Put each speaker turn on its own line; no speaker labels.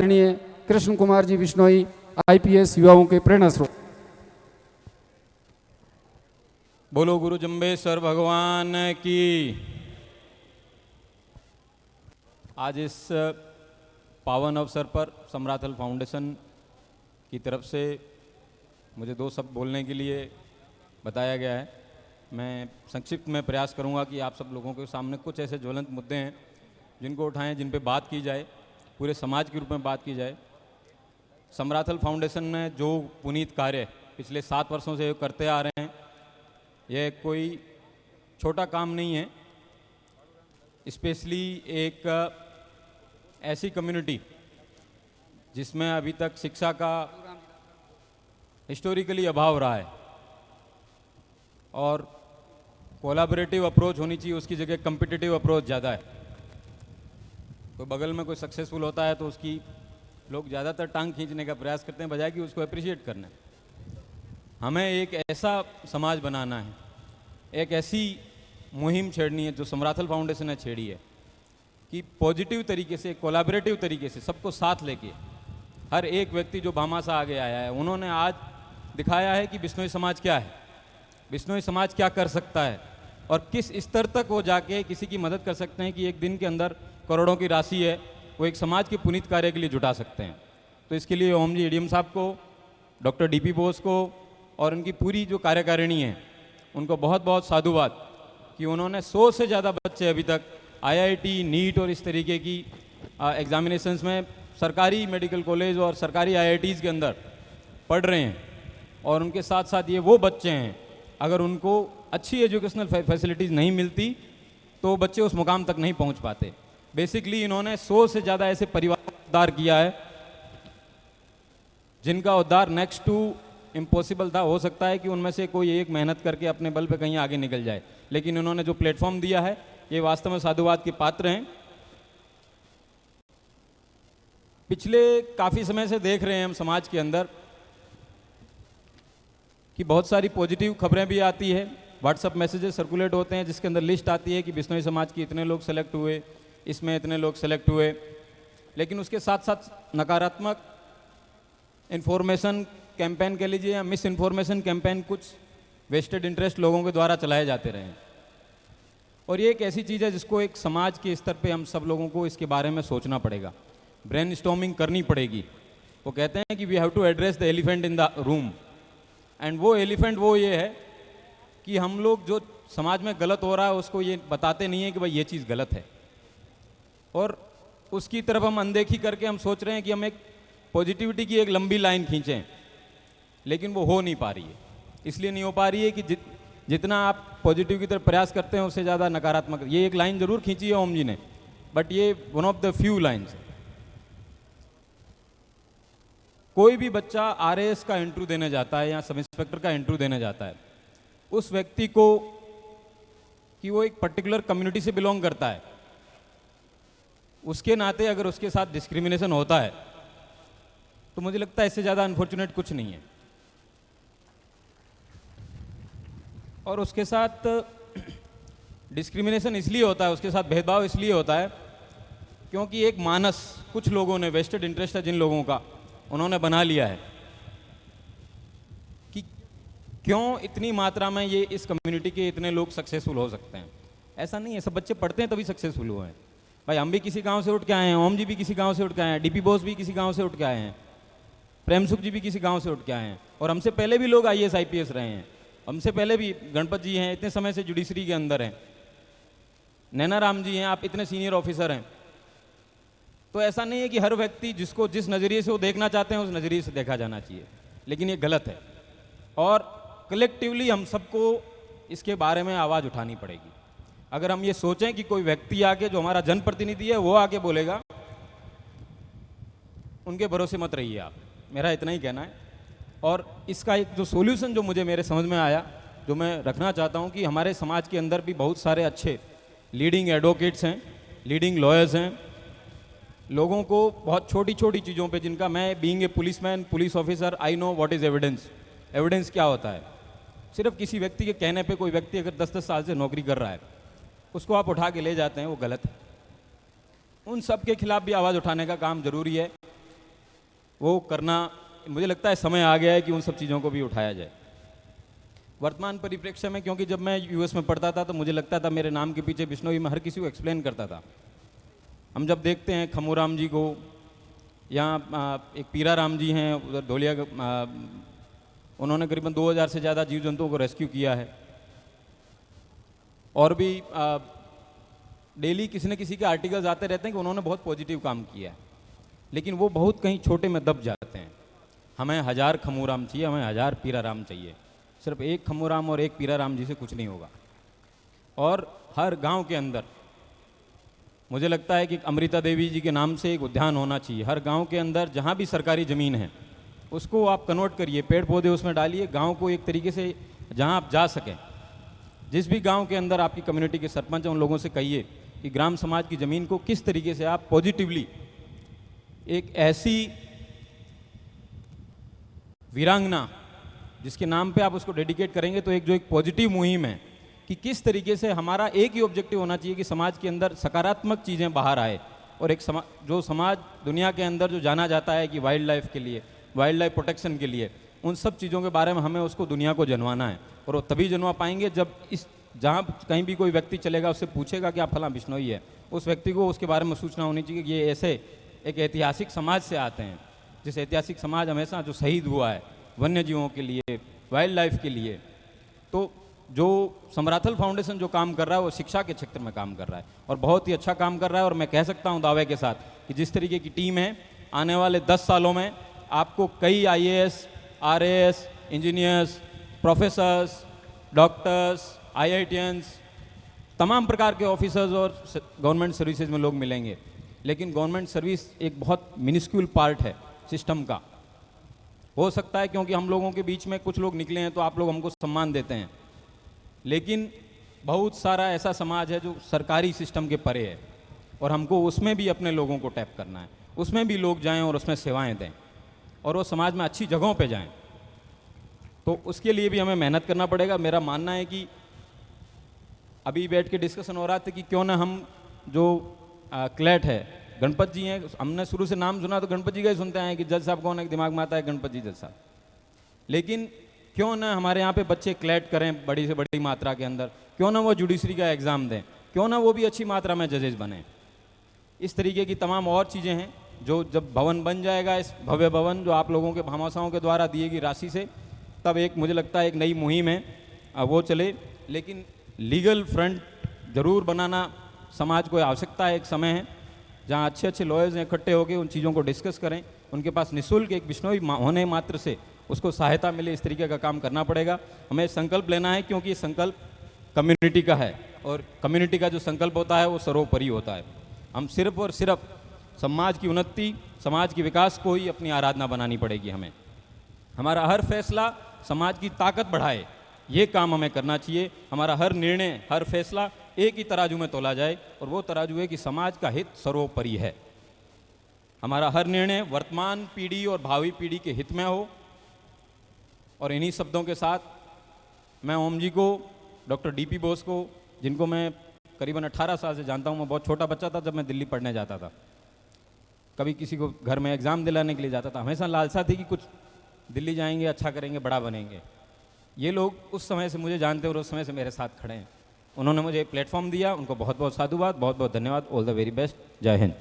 आदरणीय कृष्ण कुमार जी बिश्नोई आईपीएस युवाओं के प्रेरणा स्रोत।
बोलो गुरु जम्बेश्वर भगवान की। आज इस पावन अवसर पर समराथल फाउंडेशन की तरफ से मुझे दो शब्द बोलने के लिए बताया गया है। मैं संक्षिप्त में प्रयास करूंगा कि आप सब लोगों के सामने कुछ ऐसे ज्वलंत मुद्दे हैं जिनको उठाएं, जिन पे बात की जाए, पूरे समाज के रूप में बात की जाए। समराथल फाउंडेशन में जो पुनीत कार्य पिछले 7 वर्षों से करते आ रहे हैं, यह कोई छोटा काम नहीं है। स्पेशली एक ऐसी कम्युनिटी जिसमें अभी तक शिक्षा का हिस्टोरिकली अभाव रहा है और कोलैबोरेटिव अप्रोच होनी चाहिए, उसकी जगह कम्पिटिटिव अप्रोच ज़्यादा है। तो बगल में कोई सक्सेसफुल होता है तो उसकी लोग ज़्यादातर टांग खींचने का प्रयास करते हैं बजाय कि उसको अप्रिशिएट करना है। हमें एक ऐसा समाज बनाना है, एक ऐसी मुहिम छेड़नी है जो समराथल फाउंडेशन ने छेड़ी है कि पॉजिटिव तरीके से, कोलैबोरेटिव तरीके से सबको साथ लेके हर एक व्यक्ति जो भामाशाह आगे आया है, उन्होंने आज दिखाया है कि बिश्नोई समाज क्या है, बिश्नोई समाज क्या कर सकता है और किस स्तर तक वो जाके किसी की मदद कर सकते हैं कि एक दिन के अंदर करोड़ों की राशि है वो एक समाज के पुनीत कार्य के लिए जुटा सकते हैं। तो इसके लिए ओम जी एडीएम साहब को, डॉक्टर डीपी बोस को और उनकी पूरी जो कार्यकारिणी है उनको बहुत बहुत साधुवाद कि उन्होंने 100 से ज़्यादा बच्चे अभी तक आईआईटी, नीट और इस तरीके की एग्जामिनेशंस में सरकारी मेडिकल कॉलेज और सरकारी आईआईटीज़ के अंदर पढ़ रहे हैं। और उनके साथ साथ ये वो बच्चे हैं, अगर उनको अच्छी एजुकेशनल फैसिलिटीज़ नहीं मिलती तो बच्चे उस मुकाम तक नहीं पहुंच पाते। बेसिकली इन्होंने 100 से ज़्यादा ऐसे परिवार का उद्धार किया है जिनका उद्धार नेक्स्ट टू इम्पॉसिबल था। हो सकता है कि उनमें से कोई एक मेहनत करके अपने बल पे कहीं आगे निकल जाए, लेकिन इन्होंने जो प्लेटफॉर्म दिया है ये वास्तव में साधुवाद के पात्र हैं। पिछले काफ़ी समय से देख रहे हैं हम समाज के अंदर कि बहुत सारी पॉजिटिव खबरें भी आती है, व्हाट्सएप मैसेजेस सर्कुलेट होते हैं जिसके अंदर लिस्ट आती है कि बिश्नोई समाज के इतने लोग सेलेक्ट हुए, इसमें इतने लोग सेलेक्ट हुए। लेकिन उसके साथ साथ नकारात्मक इन्फॉर्मेशन कैंपेन कह लीजिए या मिस इन्फॉर्मेशन कैंपेन कुछ वेस्टेड इंटरेस्ट लोगों के द्वारा चलाए जाते रहे। और ये एक ऐसी चीज़ है जिसको एक समाज के स्तर पे हम सब लोगों को इसके बारे में सोचना पड़ेगा, ब्रेनस्टॉर्मिंग करनी पड़ेगी। वो कहते हैं कि we have to address the elephant in the room, and वो एलिफेंट वो ये है कि हम लोग जो समाज में गलत हो रहा है उसको ये बताते नहीं है कि भाई ये चीज़ गलत है, और उसकी तरफ हम अनदेखी करके हम सोच रहे हैं कि हम एक पॉजिटिविटी की एक लंबी लाइन खींचें, लेकिन वो हो नहीं पा रही है। इसलिए नहीं हो पा रही है कि जितना आप पॉजिटिव की तरफ प्रयास करते हैं उससे ज़्यादा नकारात्मक। ये एक लाइन जरूर खींची है ओम जी ने, बट ये one of the few lines है। कोई भी बच्चा आरएएस का इंटरव्यू देने जाता है या सब इंस्पेक्टर का इंटरव्यू देने जाता है, उस व्यक्ति को कि वो एक पर्टिकुलर कम्युनिटी से बिलोंग करता है, उसके नाते अगर उसके साथ डिस्क्रिमिनेशन होता है तो मुझे लगता है इससे ज़्यादा अनफॉर्चुनेट कुछ नहीं है। और उसके साथ डिस्क्रिमिनेशन इसलिए होता है, उसके साथ भेदभाव इसलिए होता है क्योंकि एक मानस कुछ लोगों ने, वेस्टेड इंटरेस्ट है जिन लोगों का, उन्होंने बना लिया है कि क्यों इतनी मात्रा में ये इस कम्युनिटी के इतने लोग सक्सेसफुल हो सकते हैं। ऐसा नहीं है, सब बच्चे पढ़ते हैं तभी सक्सेसफुल हुए हैं। भाई हम भी किसी गांव से उठ के आए हैं, ओम जी भी किसी गांव से उठ के आए हैं, डीपी बोस भी किसी गांव से उठ के आए हैं, प्रेम सुख जी भी किसी गांव से उठ के आए हैं, और हमसे पहले भी लोग आईएएस आईपीएस रहे हैं, हमसे पहले भी गणपत जी हैं, इतने समय से जुडिशरी के अंदर हैं, नैना राम जी हैं, आप इतने सीनियर ऑफिसर हैं। तो ऐसा नहीं है कि हर व्यक्ति जिसको जिस नज़रिए से वो देखना चाहते हैं उस नज़रिए से देखा जाना चाहिए, लेकिन ये गलत है। और कलेक्टिवली हम सबको इसके बारे में आवाज़ उठानी पड़ेगी। अगर हम ये सोचें कि कोई व्यक्ति आके, जो हमारा जनप्रतिनिधि है वो आके बोलेगा, उनके भरोसे मत रहिए आप, मेरा इतना ही कहना है। और इसका एक जो सॉल्यूशन जो मुझे मेरे समझ में आया, जो मैं रखना चाहता हूँ कि हमारे समाज के अंदर भी बहुत सारे अच्छे लीडिंग एडवोकेट्स हैं, लीडिंग लॉयर्स हैं, लोगों को बहुत छोटी छोटी चीज़ों पे, जिनका मैं being a policeman, police officer, I know what is evidence, evidence क्या होता है। सिर्फ किसी व्यक्ति के कहने पे कोई व्यक्ति अगर 10-10 साल से नौकरी कर रहा है, उसको आप उठा के ले जाते हैं, वो गलत है। उन सब के खिलाफ भी आवाज़ उठाने का काम जरूरी है। वो करना मुझे लगता है समय आ गया है कि उन सब चीज़ों को भी उठाया जाए। वर्तमान परिप्रेक्ष्य में, क्योंकि जब मैं यूएस में पढ़ता था तो मुझे लगता था मेरे नाम के पीछे बिश्नोई मैं हर किसी को एक्सप्लेन करता था। हम जब देखते हैं खमूराम जी को, या एक पीरा राम जी हैं उधर धोलिया, उन्होंने करीबन 2000 से ज़्यादा जीव जंतुओं को रेस्क्यू किया है। और भी डेली किसी न किसी के आर्टिकल्स आते रहते हैं कि उन्होंने बहुत पॉजिटिव काम किया है, लेकिन वो बहुत कहीं छोटे में दब जाते हैं। हमें 1000 खमूराम चाहिए, हमें 1000 पीरा राम चाहिए। सिर्फ एक खमूराम और एक पीरा राम जी से कुछ नहीं होगा। और हर गांव के अंदर मुझे लगता है कि अमृता देवी जी के नाम से एक उद्यान होना चाहिए। हर गांव के अंदर जहां भी सरकारी ज़मीन है उसको आप कन्वर्ट करिए, पेड़ पौधे उसमें डालिए, गांव को एक तरीके से जहां आप जा सकें। जिस भी गांव के अंदर आपकी कम्युनिटी के सरपंच हैं उन लोगों से कहिए कि ग्राम समाज की ज़मीन को किस तरीके से आप पॉजिटिवली एक ऐसी वीरांगना जिसके नाम पे आप उसको डेडिकेट करेंगे, तो एक पॉजिटिव मुहिम है कि किस तरीके से हमारा एक ही ऑब्जेक्टिव होना चाहिए कि समाज के अंदर सकारात्मक चीज़ें बाहर आए। और एक जो समाज दुनिया के अंदर जो जाना जाता है कि वाइल्ड लाइफ के लिए, वाइल्ड लाइफ प्रोटेक्शन के लिए, उन सब चीज़ों के बारे में हमें उसको दुनिया को जनवाना है। और वो तभी जनवा पाएंगे जब इस जहाँ कहीं भी कोई व्यक्ति चलेगा उससे पूछेगा कि आप फलां बिश्नोई है, उस व्यक्ति को उसके बारे में सूचना होनी चाहिए कि ये ऐसे एक ऐतिहासिक समाज से आते हैं, जिस ऐतिहासिक समाज हमेशा जो शहीद हुआ है वन्य जीवों के लिए, वाइल्ड लाइफ के लिए। तो जो समराथल फाउंडेशन जो काम कर रहा है वो शिक्षा के क्षेत्र में काम कर रहा है और बहुत ही अच्छा काम कर रहा है। और मैं कह सकता हूँ दावे के साथ कि जिस तरीके की टीम है, आने वाले 10 सालों में आपको कई IAS, RAS, engineers, professors, doctors, IITians, तमाम प्रकार के ऑफिसर्स और गवर्नमेंट सर्विसेज में लोग मिलेंगे। लेकिन गवर्नमेंट सर्विस एक बहुत मिनिस्क्यूल पार्ट है सिस्टम का। हो सकता है क्योंकि हम लोगों के बीच में कुछ लोग निकले हैं तो आप लोग हमको सम्मान देते हैं, लेकिन बहुत सारा ऐसा समाज है जो सरकारी सिस्टम के परे है और हमको उसमें भी अपने लोगों को टैप करना है, उसमें भी लोग जाएं और उसमें सेवाएं दें और वो समाज में अच्छी जगहों पे जाएं। तो उसके लिए भी हमें मेहनत करना पड़ेगा। मेरा मानना है कि अभी बैठ के डिस्कशन हो रहा था कि क्यों ना हम जो क्लैट है, गणपत जी हैं, हमने शुरू से नाम सुना तो गणपत जी का ही सुनते हैं कि जज साहब कौन है, दिमाग में आता है गणपत जी जज साहब। लेकिन क्यों ना हमारे यहाँ पे बच्चे क्लैट करें बड़ी से बड़ी मात्रा के अंदर, क्यों ना वो जुडिशरी का एग्ज़ाम दें, क्यों ना वो भी अच्छी मात्रा में जजेस बने। इस तरीके की तमाम और चीज़ें हैं जो जब भवन बन जाएगा, इस भव्य भवन जो आप लोगों के भामाशाहों के द्वारा दिए गई राशि से, तब एक मुझे लगता है एक नई मुहिम है वो चले। लेकिन लीगल फ्रंट ज़रूर बनाना समाज को आवश्यकता है। एक समय है जहाँ अच्छे अच्छे लॉयर्स इकट्ठे होकर उन चीज़ों को डिस्कस करें, उनके पास निःशुल्क एक बिश्नोई होने मात्र से उसको सहायता मिले, इस तरीके का काम करना पड़ेगा। हमें संकल्प लेना है क्योंकि ये संकल्प कम्युनिटी का है और कम्युनिटी का जो संकल्प होता है वो सर्वोपरि होता है। हम सिर्फ और सिर्फ समाज की उन्नति, समाज के विकास को ही अपनी आराधना बनानी पड़ेगी। हमें हमारा हर फैसला समाज की ताकत बढ़ाए, ये काम हमें करना चाहिए। हमारा हर निर्णय, हर फैसला एक ही तराजू में तोला जाए और वो तराजू है कि समाज का हित सर्वोपरि है। हमारा हर निर्णय वर्तमान पीढ़ी और भावी पीढ़ी के हित में हो। और इन्हीं शब्दों के साथ मैं ओम जी को, डॉक्टर DP बोस को, जिनको मैं करीबन 18 साल से जानता हूँ, मैं बहुत छोटा बच्चा था जब मैं दिल्ली पढ़ने जाता था, कभी किसी को घर में एग्ज़ाम दिलाने के लिए जाता था, हमेशा लालसा थी कि कुछ दिल्ली जाएंगे, अच्छा करेंगे, बड़ा बनेंगे। ये लोग उस समय से मुझे जानते हैं और उस समय से मेरे साथ खड़े हैं। उन्होंने मुझे प्लेटफॉर्म दिया, उनको बहुत बहुत साधुवाद, बहुत बहुत धन्यवाद। All the very best. जय हिंद।